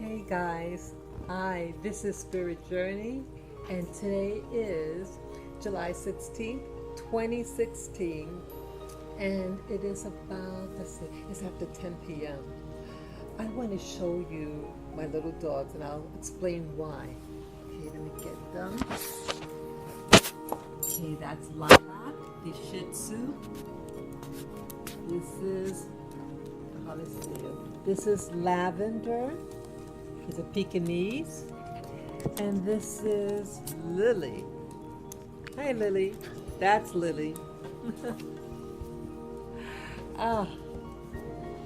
Hey guys, this is Spirit Journey, and today is July 16th, 2016, and it is about, it's after 10 p.m. I want to show you my little dogs, and I'll explain why. Okay, let me get them. Okay, that's Lilac, the Shih Tzu. This is Lavender. He's a Pekingese. And this is Lily. Hey, Lily. That's Lily. Ah,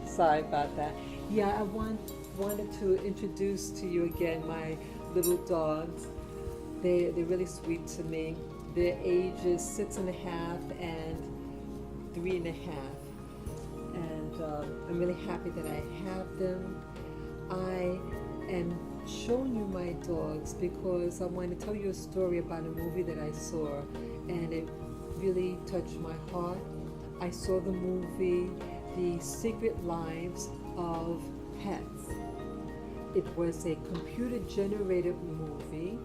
sorry about that. Yeah, I wanted to introduce to you again my little dogs. They're really sweet to me. Their ages 6.5 and 3.5. And I'm really happy that I have them. I am showing you my dogs because I want to tell you a story about a movie that I saw, and it really touched my heart. I saw the movie The Secret Lives of Pets. It was a computer-generated movie,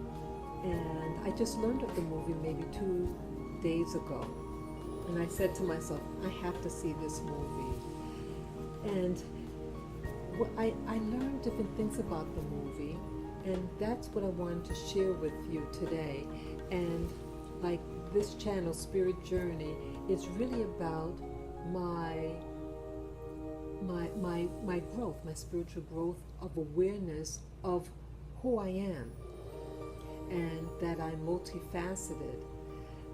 and I just learned of the movie maybe 2 days ago. And I said to myself, I have to see this movie. And I learned different things about the movie, and that's what I wanted to share with you today. And like this channel, Spirit Journey, is really about my growth, my spiritual growth of awareness of who I am, and that I'm multifaceted.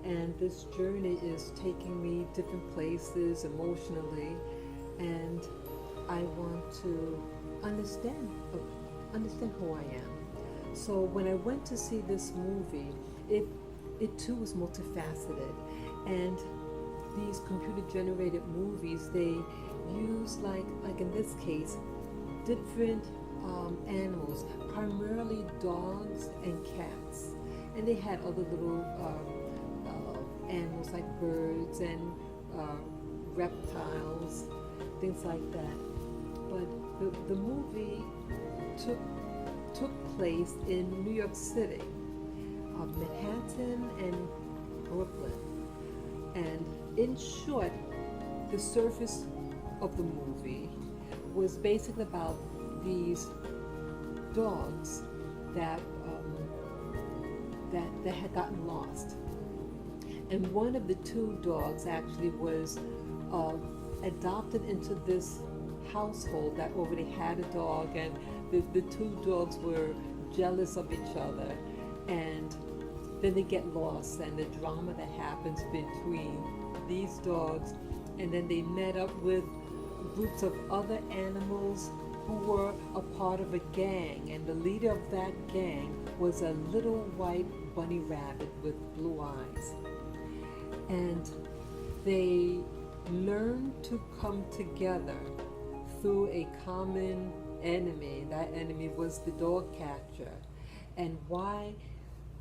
And this journey is taking me different places emotionally, and I want to understand who I am. So when I went to see this movie, it too was multifaceted. And these computer-generated movies, they use like in this case, different animals, primarily dogs and cats, and they had other little animals like birds and reptiles, things like that. But the movie took place in New York City, Manhattan and Brooklyn. And in short, the surface of the movie was basically about these dogs that had gotten lost. And one of the 2 dogs actually was adopted into this household that already had a dog, and the 2 dogs were jealous of each other, and then they get lost, and the drama that happens between these dogs, and then they met up with groups of other animals who were a part of a gang, and the leader of that gang was a little white bunny rabbit with blue eyes. And they learned to come together through a common enemy. That enemy was the dog catcher. And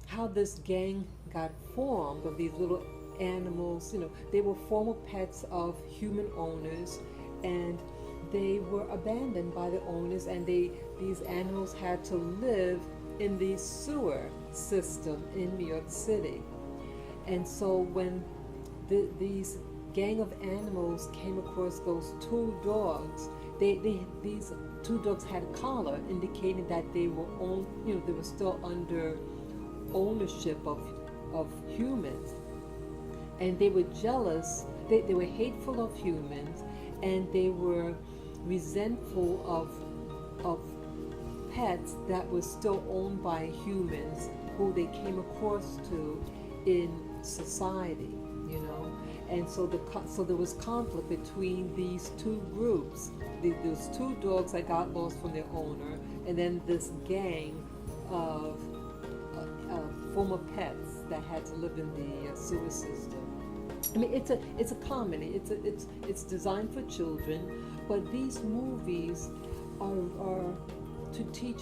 how this gang got formed of these little animals, they were former pets of human owners, and they were abandoned by the owners, and these animals had to live in the sewer system in New York City. And so when these gang of animals came across those 2 dogs, these 2 dogs had a collar indicating that they were they were still under ownership of humans, and they were jealous. They were hateful of humans, and they were resentful of pets that were still owned by humans who they came across to in society, And so there was conflict between these 2 groups. Those 2 dogs that got lost from their owner, and then this gang of former pets that had to live in the sewer system. I mean, it's a comedy. It's designed for children, but these movies are to teach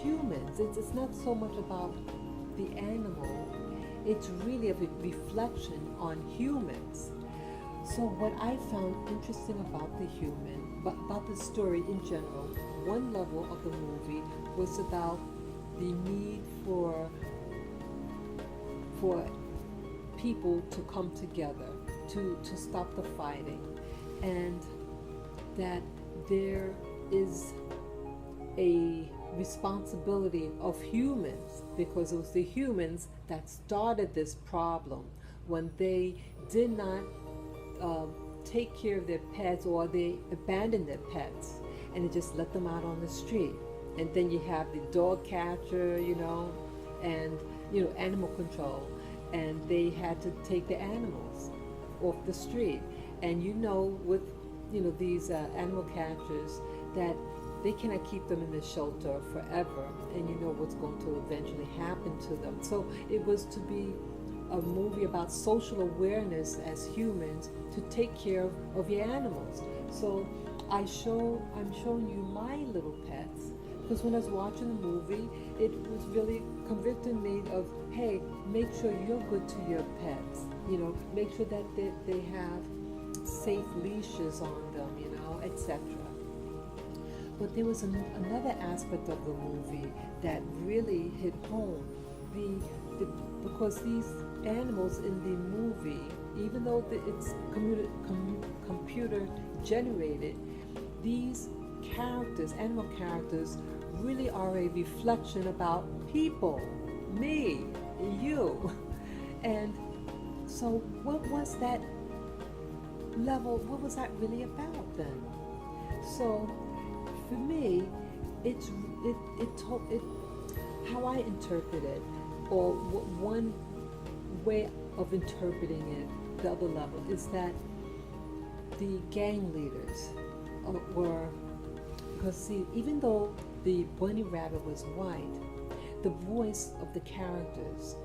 humans. It's not so much about the animal. It's really a reflection on humans. So what I found interesting about the human about the story in general. One level of the movie was about the need for people to come together to stop the fighting, and that there is a responsibility of humans, because it was the humans that started this problem when they did not uh, take care of their pets, or they abandoned their pets and they just let them out on the street. And then you have the dog catcher, and animal control, and they had to take the animals off the street. And with these animal catchers, that they cannot keep them in the shelter forever, and you know what's going to eventually happen to them. So it was to be a movie about social awareness as humans to take care of your animals. So I'm showing you my little pets, because when I was watching the movie, it was really convicting me of, hey, make sure you're good to your pets. Make sure that they have safe leashes on them, etc. But there was another aspect of the movie that really hit home. Because these animals in the movie, even though it's computer generated, these characters, animal characters, really are a reflection about people, me, you. And so what was that level, what was that really about then? So for me, how I interpret it, or one way of interpreting it, the other level, is that the gang leaders were, because see, even though the bunny rabbit was white, the voice of the characters,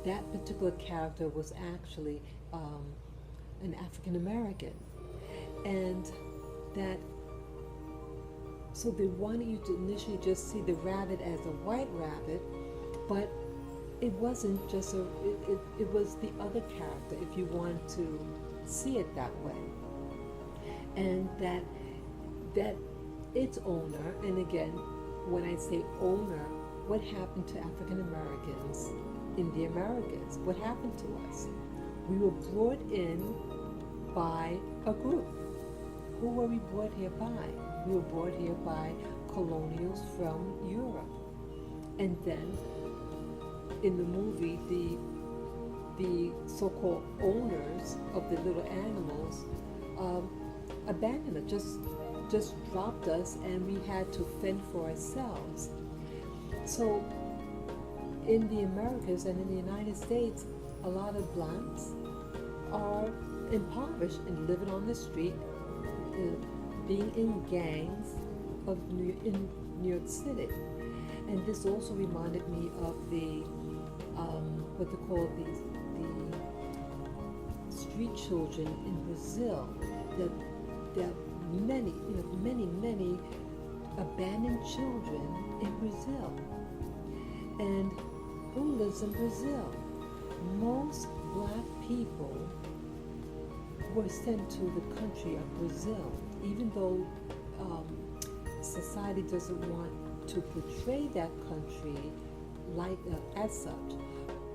that particular character was actually an African American, and that, so they wanted you to initially just see the rabbit as a white rabbit, but it wasn't just it was the other character, if you want to see it that way. And that its owner, and again, when I say owner, what happened to African Americans in the Americas? What happened to us? We were brought in by a group. Who were we brought here by? We were brought here by colonials from Europe. And then in the movie, the so-called owners of the little animals abandoned us, just dropped us, and we had to fend for ourselves. So in the Americas and in the United States, a lot of blacks are impoverished and living on the street, being in gangs in New York City. And this also reminded me of the what they call the street children in Brazil. There are many abandoned children in Brazil. And who lives in Brazil? Most black people were sent to the country of Brazil, even though society doesn't want to portray that country like as such.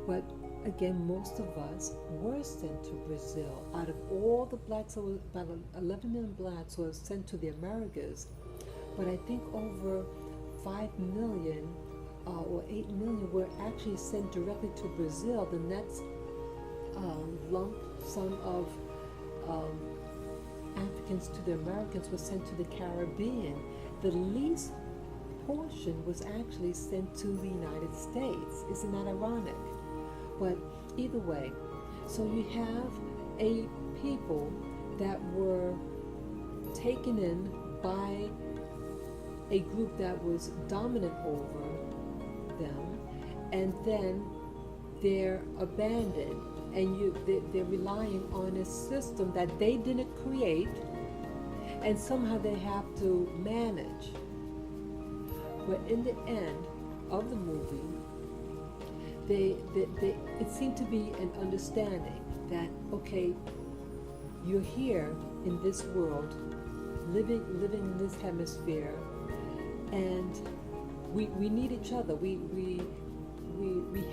But again, most of us were sent to Brazil. Out of all the blacks, about 11 million blacks were sent to the Americas, but I think over 5 million or 8 million were actually sent directly to Brazil. The next lump sum of Africans to the Americans was sent to the Caribbean. The least portion was actually sent to the United States. Isn't that ironic? But either way, so you have a people that were taken in by a group that was dominant over them, and then they're abandoned, and they're relying on a system that they didn't create, and somehow they have to manage. But in the end of the movie, it seemed to be an understanding that, okay, you're here in this world living in this hemisphere, and we need each other. We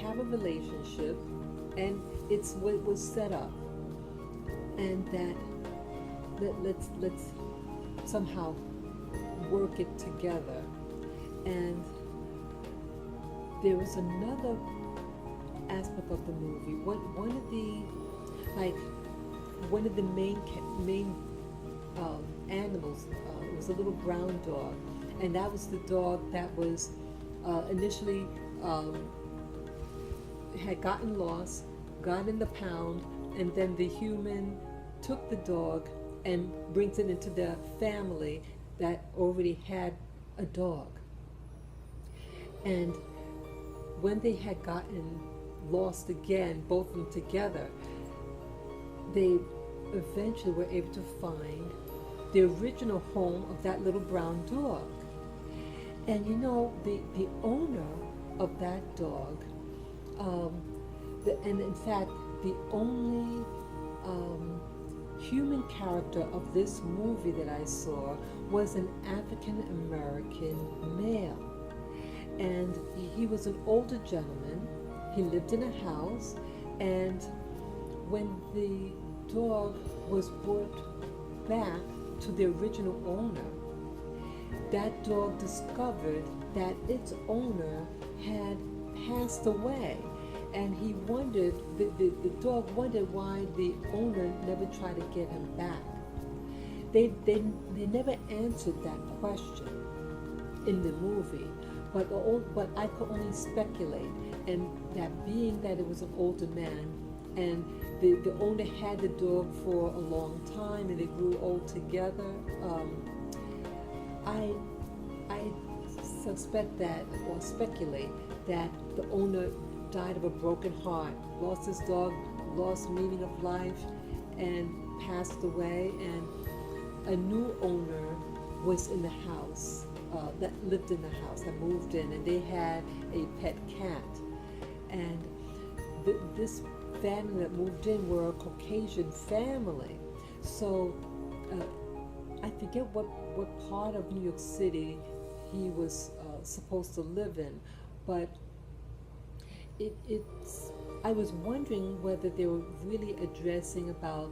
have a relationship, and it's what was set up, and that let's somehow work it together. And there was another aspect of the movie. One of the main animals was a little brown dog, and that was the dog that was initially had gotten lost, got in the pound, and then the human took the dog and brings it into the family that already had a dog. And when they had gotten lost again, both of them together, they eventually were able to find the original home of that little brown dog. And you know, the owner of that dog, and in fact, the only human character of this movie that I saw was an African American male. And he was an older gentleman. He lived in a house, and when the dog was brought back to the original owner, that dog discovered that its owner had passed away. And he wondered, the dog wondered why the owner never tried to get him back. They never answered that question in the movie, but I could only speculate. And that being that it was an older man, and the owner had the dog for a long time, and they grew old together, I suspect that, or speculate, that the owner died of a broken heart, lost his dog, lost meaning of life, and passed away, and a new owner was in the house, that lived in the house, that moved in, and they had a pet cat. And this family that moved in were a Caucasian family. So I forget what part of New York City he was supposed to live in, but I was wondering whether they were really addressing about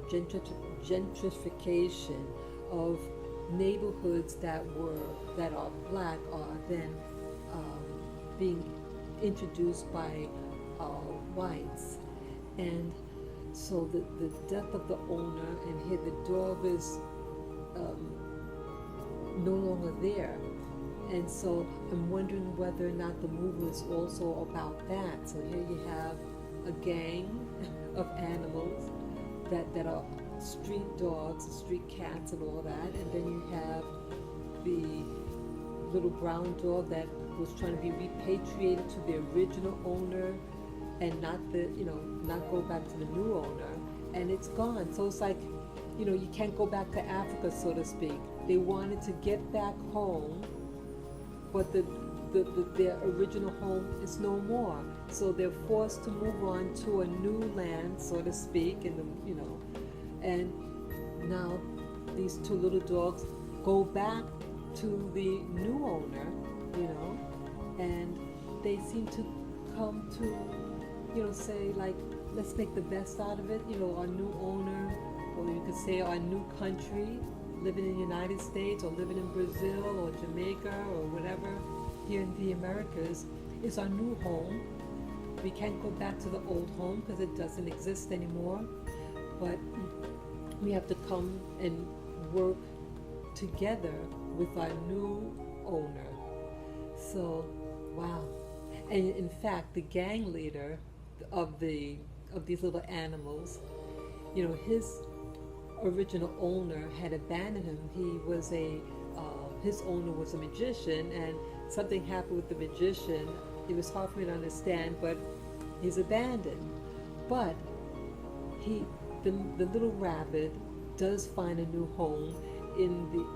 gentrification of neighborhoods that are black are then being introduced by whites. And so the death of the owner, and here the dog is no longer there. And so I'm wondering whether or not the movie is also about that. So here you have a gang of animals that are street dogs, street cats, and all that. And then you have the little brown dog that was trying to be repatriated to the original owner, and not go back to the new owner. And it's gone. So it's like, you can't go back to Africa, so to speak. They wanted to get back home, but their original home is no more. So they're forced to move on to a new land, so to speak, and now these two little dogs go back to the new owner, and they seem to come to, say, like, let's make the best out of it, our new owner, or you could say our new country, living in the United States or living in Brazil or Jamaica or whatever, here in the Americas, is our new home. We can't go back to the old home because it doesn't exist anymore, but we have to come and work together with our new owner. So, wow. And in fact, the gang leader of these little animals, his original owner had abandoned him. His owner was a magician, and something happened with the magician. It was hard for me to understand, but he's abandoned. But the little rabbit does find a new home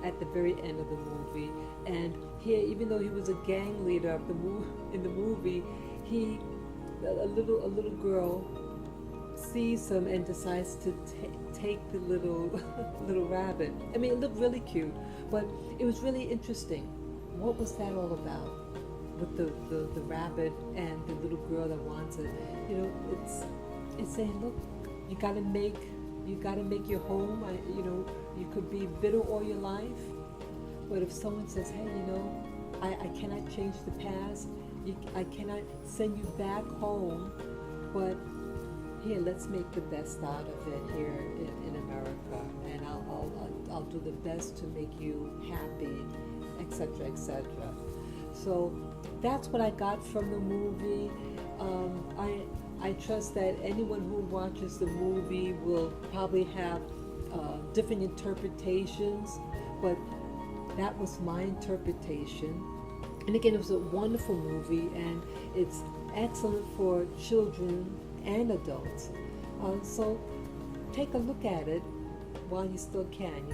at the very end of the movie. And here, even though he was a gang leader in the movie, a little girl sees him and decides to take the little little rabbit. I mean, it looked really cute, but it was really interesting. What was that all about? With the rabbit and the little girl that wants it. You know, it's saying, look, you gotta make your home. You could be bitter all your life, but if someone says, hey, I cannot change the past, I cannot send you back home, but here, let's make the best out of it here in America, and I'll do the best to make you happy, etc., etc. So that's what I got from the movie. I trust that anyone who watches the movie will probably have different interpretations, but that was my interpretation. And again, it was a wonderful movie, and it's excellent for children and adults. So take a look at it while you still can,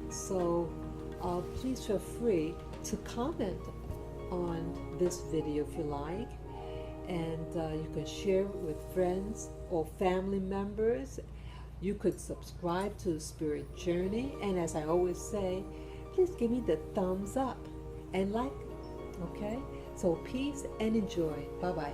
So please feel free to comment on this video if you like, and you can share it with friends or family members. You could subscribe to the Spirit Journey, and as I always say, please give me the thumbs up and like. Okay, so peace and enjoy. Bye bye.